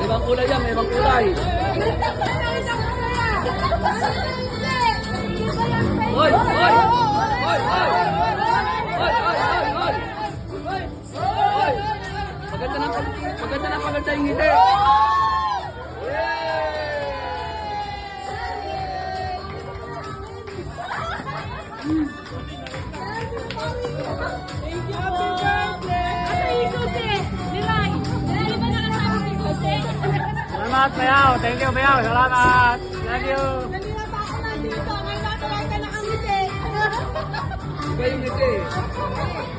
Ibang kulay yan, ibang kulay. Hoy, hoy, hoy, hoy, hoy, hoy, hoy, hoy. Maganda ng ngiti. Salamat, Bayaw. Thank you, Bayaw. Salamat. Thank you. Kanina pa ako nandito. Ngayon na talaga nakangiti. Iba yung ngiti.